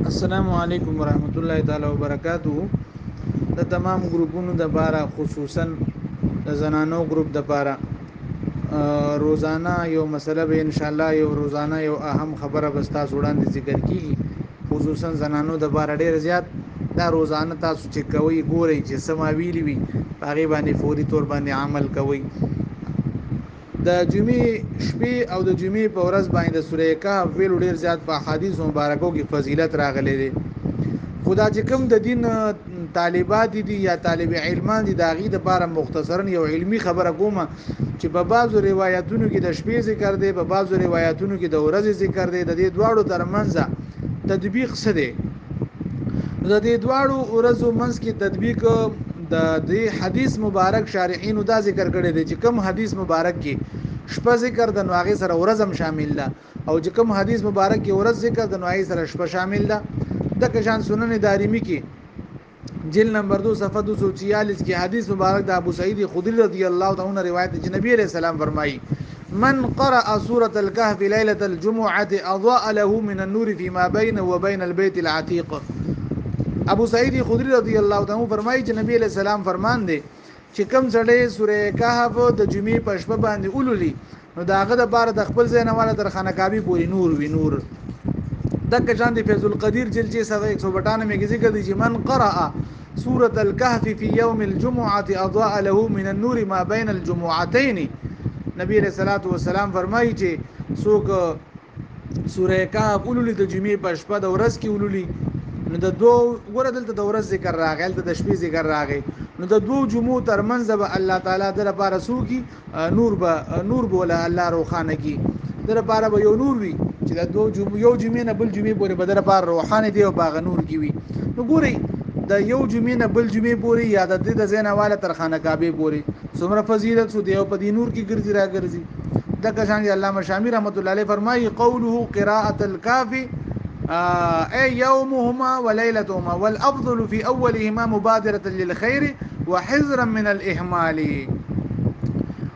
السلام علیکم ورحمت الله تعالی وبرکاتہ. د تمام ګروپونو د لپاره خصوصا د زنانو ګروپ د لپاره روزانه یو مسله به ان شاء الله یو روزانه یو اهم خبره بس تاسو وړاندې ذکر کیږي، خصوصا زنانو د لپاره ډیر زیات دا روزانه تاسو چې کوي ګورئ چې سما ویلی وي هغه باندې فوري تور باندې عمل کوي. د جمعې شپې او د جمعې په ورځ باندې د سورې کهف ویل ډیر زیات په احادیث مبارکو کې فضیلت راغلي دي. خدا چې کوم د دین طالبات دي یا طالب علمان دي دا غي د لپاره مختصرا یو علمی خبره کومه چې په بعضو روایتونو کې د شپې ذکر دی، په بعضو روایتونو کې د ورځې ذکر دی. د دې دواړو ترمنځ تطبیق څه دی؟ د دې دواړو ورځو منځ کې تطبیق د دې حدیث مبارک شارحینو دا ذکر کړی دی چې کوم حدیث مبارک کې شپه ذکر د نواغه سره ورځ هم شامل ده، او چې کوم حدیث مبارک کې ورځ ذکر د نواغه سره شپه شامل ده. د کشان سنن دارمی کې جلد نمبر 2 صفحه 246 کې حدیث مبارک د ابو سعید خدری رضی الله تعالی عنہ روایت چې نبی علیہ السلام فرمایي: من قرأ سورة الكهف ليلة الجمعة أضاء له من النور فيما بينه وبين البيت العتيق. ابو سعید خدری رضی الله تعالی عنہ فرمایي چې نبی علیہ السلام فرمان دي چې کوم سړی سورې کهف د جمعې په شپه باندې اولولي نو داغه د بار د خپل ځای نه والا تر خانه کعبه پوری نور وی نور. دک جان دی فیض القدیر جلد 192 میں ذکر دی من قرأ سورة الكهف في يوم الجمعة أضاء له من النور ما بين الجمعتين. نبی علیہ الصلوۃ والسلام فرمایي چې څوک سورہ کهف اولولي د جمعې په شپه د ورځ کې اولولي نو د دوه ګوره دلته د ورځ ذکر راغی، دلته د شپې ذکر راغی، نو د دوه جمعو ترمنځ به الله تعالی د لپاره سوکي نور بوله الله روخانه کی د لپاره به یو نور وي چې د دوه جمعو یو جمعې نه بل جمعې پورې بدر لپاره روحانه دی او باغ نور کی وي. نو ګوري د یو جمعې نه بل جمعې پورې یا د دې د زینواله تر خانه کعبه پورې څومره فضیلت سو دی او په دې نور کې ګرځي را ګرځي. د کشان علامه شامی رحمت الله علیه فرمایي: قوله قراءة الكهف أي يومهما وليلتهما والأفضل في أولهما مبادرة للخير وحذرا من الإهمال.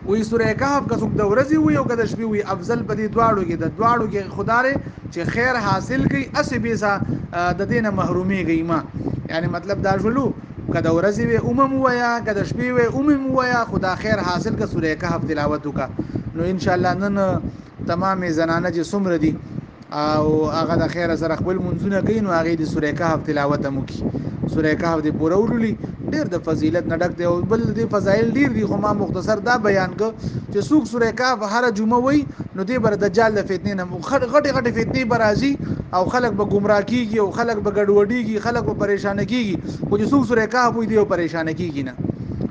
وی سورہ کهف کا څوک د ورځې وي او د شپې وي افضل په دې دواړو کې د دواړو کې خدای چې خیر حاصل کړي اسبه سا د دینه محرومي گئی ما، یعنی مطلب دا شلو کده ورځې وي ویا کده شپې وي ویا خدا خیر حاصل کا سورہ کهف تلاوت کا. نو ان شاء الله نن تمام زنانه چې څومره دي او هغه د خیر سره خپل منځونه کوي نو هغه د سورې کهف تلاوت مو کوي. سورې کهف د پوره ورولي ډیر د فضیلت نه ډک دی او بل د فضایل ډیر دي، خو ما مختصر دا بیان ک چې څوک سورې کهف هر جمعه وای نو دی بر دجال د فتنې نه غټي فتنې برازي او خلک به گمراه کیږي او خلک به ګډوډيږي، خلک به پریشان کیږي. خو چې څوک سورې کهف وای دی او پریشان کیږي نه،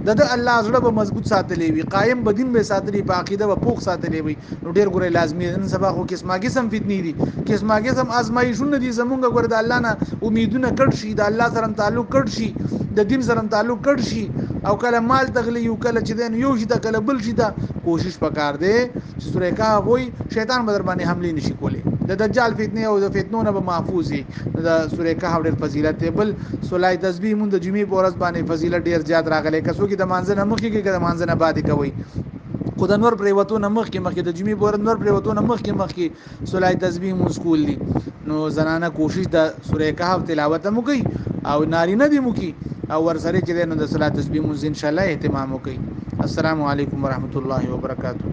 د الله زړه به مضبوط ساتلې وي، قائم به دین به ساتلې، په عقیده به پوخ ساتلې وي. نو ډیر ګورې لازمي ان سبا خو قسمه قسم فتنې دي، قسمه قسم ازمایښونه دي. زمونږ ګور د الله نه امیدونه کړ شي، د الله سره تعلق کړ شي، د دین سره تعلق کړ شي، او کله مال تغلی یو کله چې دین یو شي د کله بل شي دا کوشش وکړ دې چې سورې کهف وای شیطان بدر باندې حمله نشي کولی، د دجال فتنه او د فتنو نه به محفوظ وي. د سورې کهف ډېر فضیلت دی. بل صلای تسبیح مون د جمعې په ورځ باندې فضیلت ډېر زیات راغلی، کسو کې د مانځنه مخکې کې د مانځنه بعد کوي خدای نور پریوتو نه مخکې د جمعې په ورځ نور پریوتو نه مخکې صلای تسبیح مون سکول دي. نو زنانه کوشش د سورې کهف تلاوت مو کوي او نارینه دي مو کوي او ورسره چې د صلای تسبیح مون ان شاء الله اهتمام وکړي. السلام علیکم ورحمت الله وبرکاتہ.